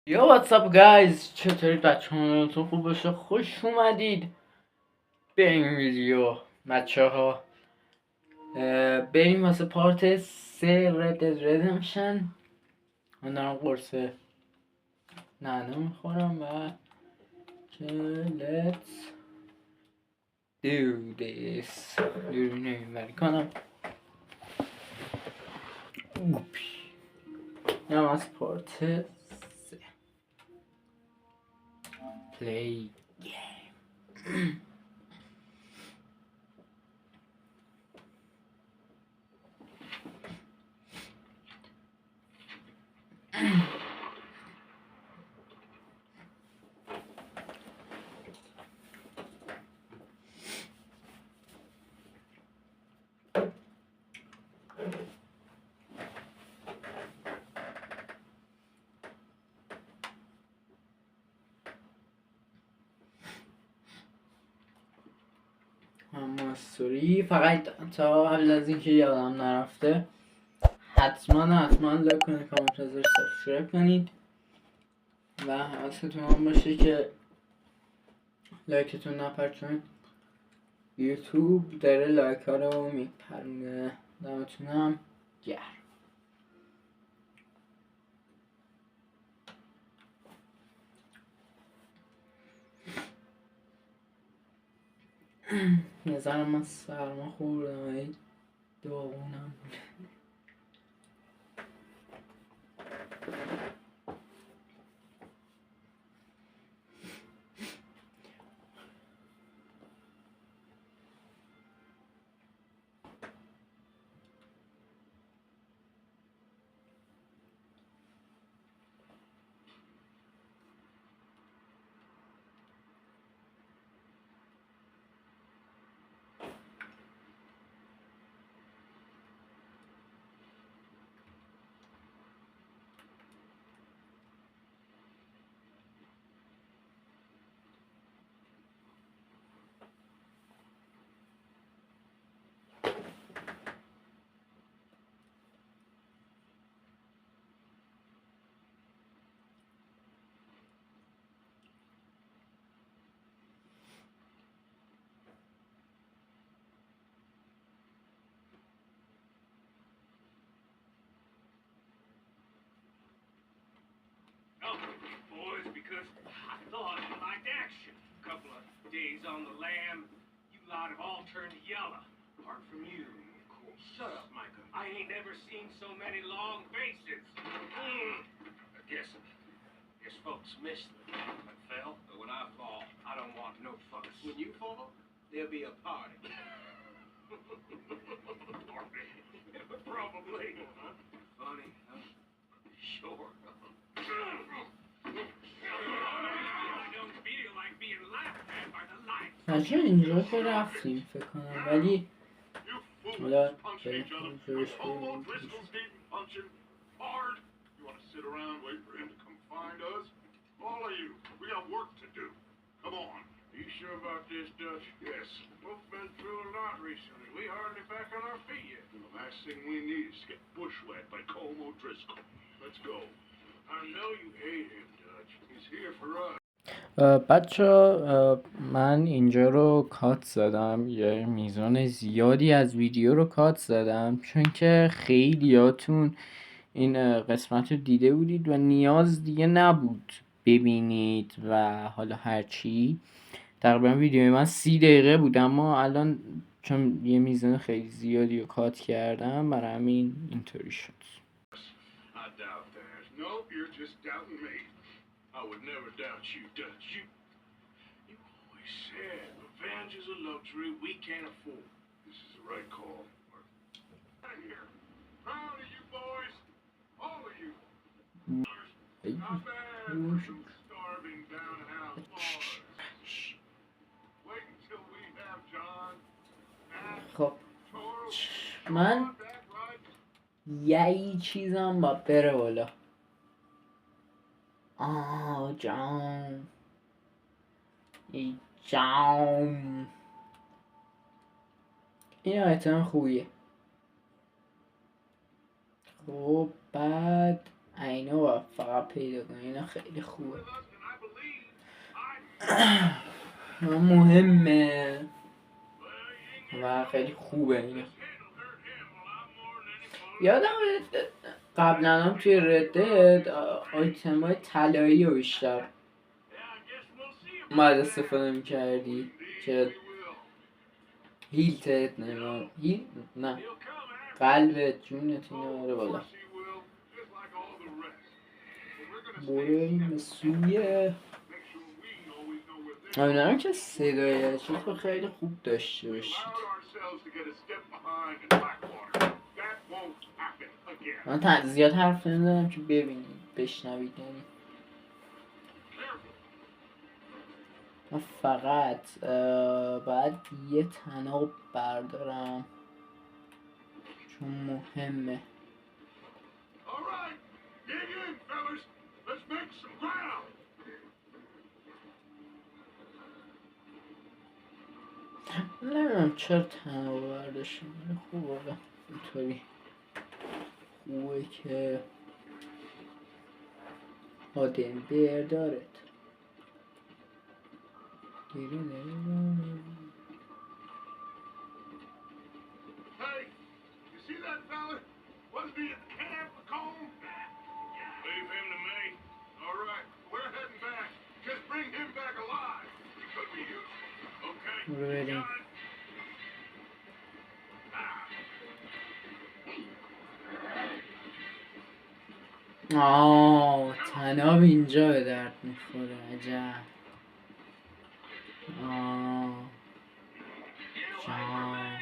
یا واتساپ گایز، چطورید بچه ها؟ خوب باشه، خوش اومدید به این ویدیو بچه ها. بریم واسه پارت 3 رد ردمشن. من دارم قرص نعنا میخورم و let's do this. دوربین رو اینوری کنم. اینم از پارت 3 play game. اما سوری فقط تا قبل از اینکه یادم نرفته حتما لایک کنید، کامنت بذارید، سابسکرایب کنید و حواستون هم باشه که لایکتون نپرچون یوتیوب داره لایک ها رو میپرونه. دمتونم گرم. نظرم من سرما خوردم، داغونم. Boys, because I thought you liked action. A couple of days on the lam, you lot have all turned yellow. Apart from you, of course. Shut up, Micah. I ain't never seen so many long faces. I guess folks miss them. I fell, but when I fall, I don't want no fuss. When you fall, there'll be a party. Probably. Huh? Funny, huh? Sure. بچه اینجا که رفتیم فکر کنم، ولی حالا بریم اونجورش بریم. You sure about this, Dutch? Yes. We've been through a lot recently. We hardly back on our feet yet. The last thing we need is to get bushwhacked by Colm O'Driscoll. Let's go. I know you hate him, Dutch. He's here for us. بچه من اینجا رو کات زدم، یه میزان زیادی از ویدیو رو کات زدم چون که خیلیاتون این قسمت رو دیده بودید و نیاز دیگه نبود ببینید و حالا هرچی. تقریبا ویدیوی من 30 دقیقه بود، اما الان چون یه میزان خیلی زیادی رو کات کردم برای همین اینطوری شد. I doubt that. Nope, you're just doubting me. I would never doubt you, Dutch. You always said revenge is a luxury we can't afford. This is the right call. Right here. Proud of you boys. All of you. Not bad. Starving down-house bars. Wait until we have John. خب من یه چیزم با بره بالا. جام ای جام، این آیتم خوبیه. خب بعد اینو باید فقط پیدا کنم. اینا خیلی خوبه. with us, and I believe I مهمه well, you ain't و خیلی خوبه اینا. this hit'll hurt him a lot more than any bullet. یادم قبلا هم توی ردت آیتمای طلایی رو بیشتر Yeah, I guess we'll see about باید that. استفاده میکردی Indeed, که we will. هیل تهت نمیم هیل نه He'll come after قلبت جونت Oh, اینا of بره بالا. course he will, just like all the rest. But we're gonna برو stay بریم به steadfast. سوی Make sure we always know where they're امیدوارم که صدای چیز رو خیلی خوب داشته We باشید. allowed ourselves to get a step behind in Blackwater. That won't happen again. من زیاد حرف نمیزنم که ببینید بشنوید. یعنی Careful. من فقط باید یه تناب بردارم چون مهمه. All right, dig in, fellas. Let's make some ground. نمیدونم چرا تناب برداشتم ولی خوبه اینطوری خوبه که آدم بردارد. Hey, you see that fella? Wasn't he at the camp, Macomb? Leave him to me. All right, we're heading back. Just bring him back alive. He could be useful. Okay. Ready. Got it? تناب اینجا به درد میخوره. عجب. جان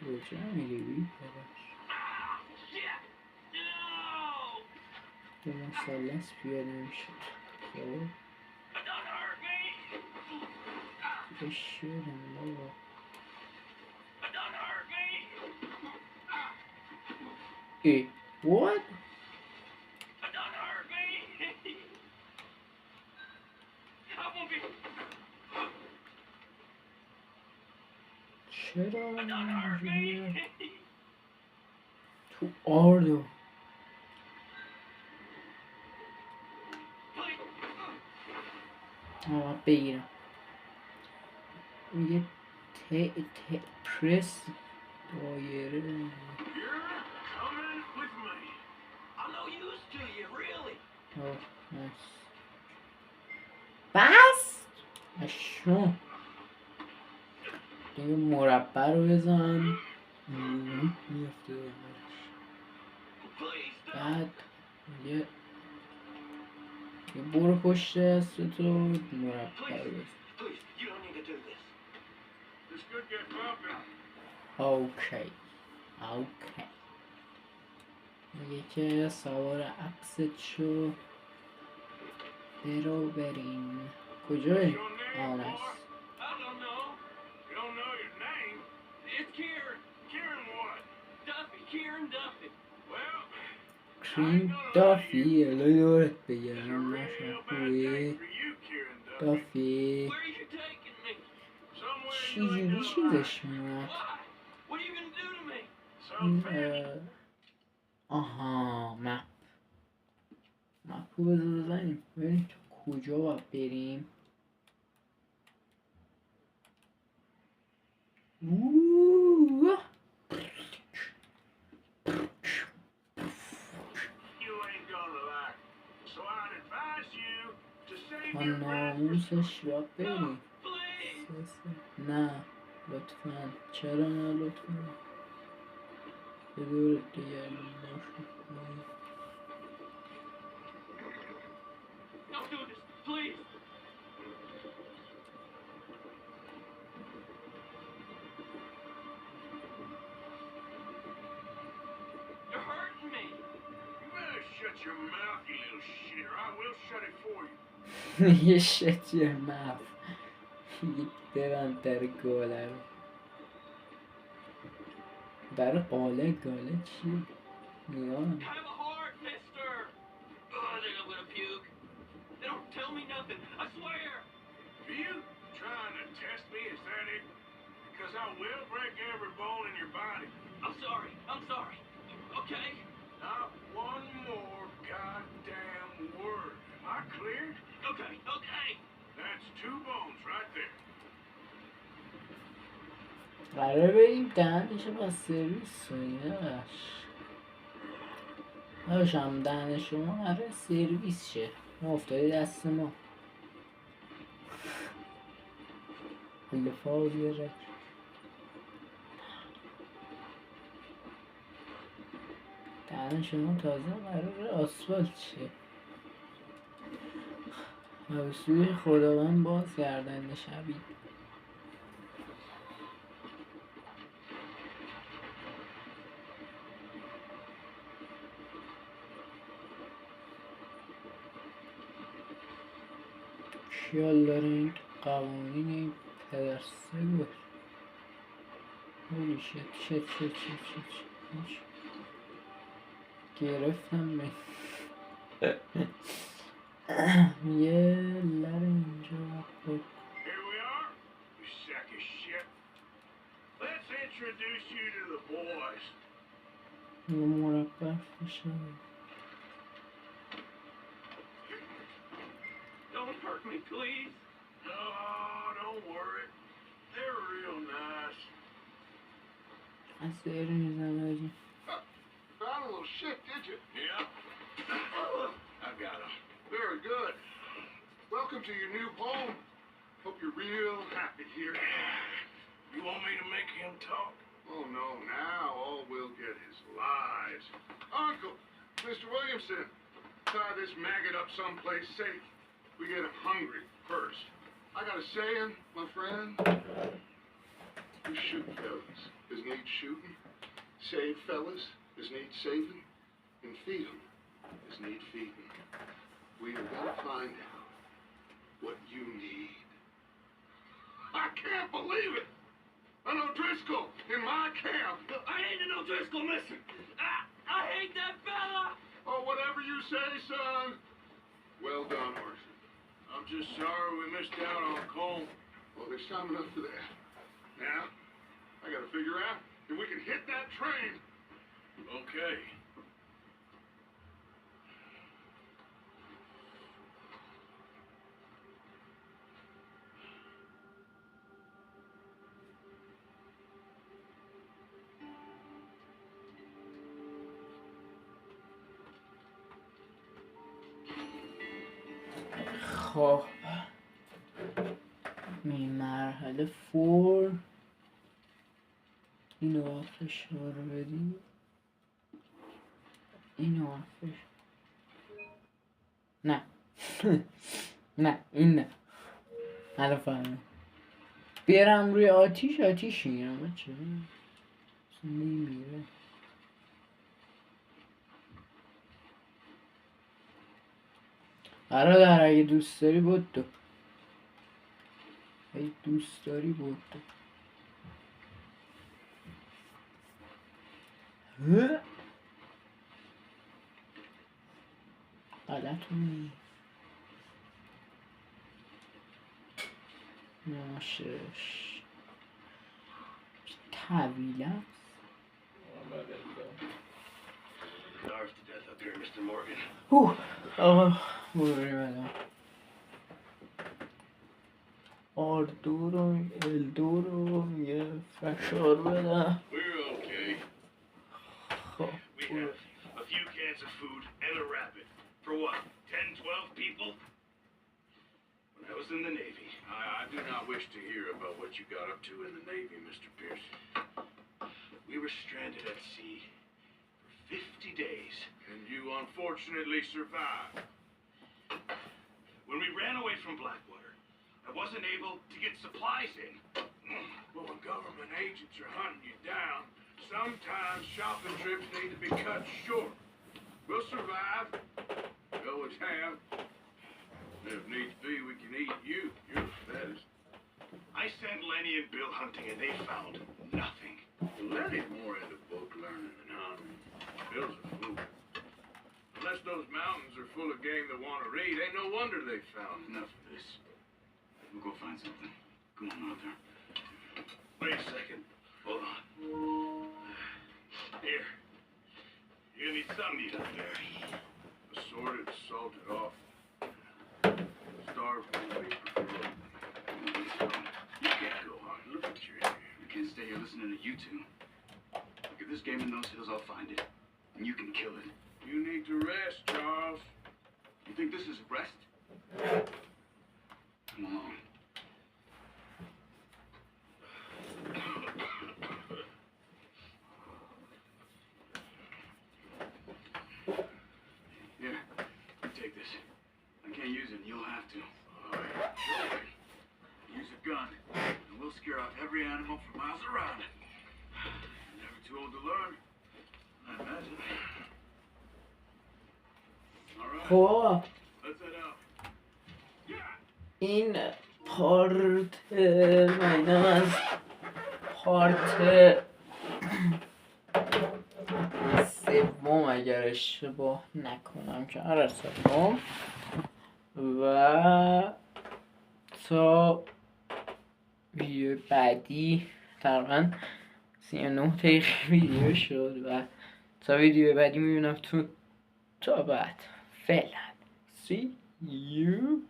کجا میری به مثلث پیاده میشد. خب بشیرم بابا. ای what؟ چرا اینجوریه؟ تو آردو بگیرم میگه پرس دایره. You're coming with me. I'm no use to you, really. بس اشون دیگه مربع رو بزن میفته بعد یه برو پشت دستتو مربع رو بزن. Please, you don't need to do this. This could get bumpy. اوکی میگه که سوار عکست شو برو بریم. کجایی؟ آن است. I don't know. You don't know your name? It's Kieran. Kieran what? Duffy. Kieran Duffy. Well, کریم دافی الهی دورت بگم. real نشون bad خوبی day for you, Kieran Duffy. دافی Where are you taking me? Somewhere you چیزی ain't gonna چیزش like. میاد. Why? What are you gonna do to me? این Something. آها مپ رو بذار بزنیم ببینیم تو کجا باید بریم. اوه. You ain't gonna like. So I'd advise you to save با your breath for ناموسش باید بریم. please. نه لطفا چرا نه لطفا به دورت بگردیم. Don't do this, please. You're hurting me. You better shut your mouth, you little shit, or I will shut it for you. یه شت یه مف ببند در گاله رو. در قاله چی؟ نیان Have a heart, mister. Oh, I think I'm gonna puke. They don't tell me nothing, I swear. Are you trying to test me? Is that it? Because I will break every bone in your body. I'm sorry. I'm sorry. Okay? Not one more goddamn word. Am I clear? Okay, okay. That's 2 bones right there. قراره بریم دهنش با سرویس کنیم. داشتم دهن شما قراره سرویس شه. ما افتادی دست ما. لفاظ بیاره. دهن شما تازه قراره آسفالت شه. و به سوی خداوند باز گردنده شوید. خیال داره این قوانین این پدرسه بود. هولی شت گرفتم به یه لر اینجا بود. Here we are, you sack of shit. Let's introduce you to the boys. یه مربع فشار. Don't hurt me, please. No, don't worry. They're real nice. از دیر میزنم آجی. Found a little shit, did you? Yeah. I got him. Very good. Welcome to your new home. Hope you're real happy here. You want me to make him talk? Oh, no. Now all we'll get is lies. Uncle, Mr. Williamson, tie this maggot up someplace safe. We get him hungry first. I got a saying, my friend. You shoot fellas as need shooting. Save fellas as need saving. And feed them as need feeding. We are gonna find out what you need. I can't believe it! An O'Driscoll in my camp! I ain't an O'Driscoll, mister! I hate that fella! Oh, whatever you say, son. Well done, Orson. I'm just sorry we missed out on Cole. Well, there's time enough for that. Now, I gotta figure out if we can hit that train. Okay. خب این مرحله فور اینو باید فشار بدیم. اینو باید فشار نه نه این نه. حالا فهمه بیارم روی آتیش میگم بچه نمیره. برادر اگه دوست داری بود اگه دوست داری بود غلطونی ناشش طویله Starved to death up here, Mr. Morgan. آقا بریم الان آردو رو الدو رو یه فشار بدم. We're okay. خب We have a few cans of food and a rabbit. For what, 10, 12 people? When I was in the Navy, I do not wish to hear about what you got up to in the Navy, Mr. Pearson. We were stranded at sea for 50 days. And you unfortunately survived. When we ran away from Blackwater, I wasn't able to get supplies in. But when government agents are hunting you down, sometimes shopping trips need to be cut short. We'll survive. We always have. And if needs be, we can eat you. You're the fattest. I sent Lenny and Bill hunting, and they found nothing. Lenny's more into book learning than hunting. Bill's a fool. Unless those mountains are full of game that want to read, ain't no wonder they found enough of this. We'll go find something. Come on, Arthur. Wait a second. Hold on. Here. You need some meat up there. Assorted, salted off. Starved will be preferred. You can't go home. Look at your hair. I can't stay here listening to you two. Look, if this game in those hills, I'll find it. And you can kill it. You need to rest, Charles. You think this is rest? Come along. Here, you take this. I can't use it, and you'll have to. Use a gun, and we'll scare off every animal for miles around. You're never too old to learn, I imagine. All right, خب let's head out. این پارت اینم از پارت سوم اگر اشتباه نکنم که آره سوم و تا ویدیو بعدی تقریبا 39 دقیقه ویدیو شد و تا ویدیو بعدی میبینم تو تا بعد فعلا see you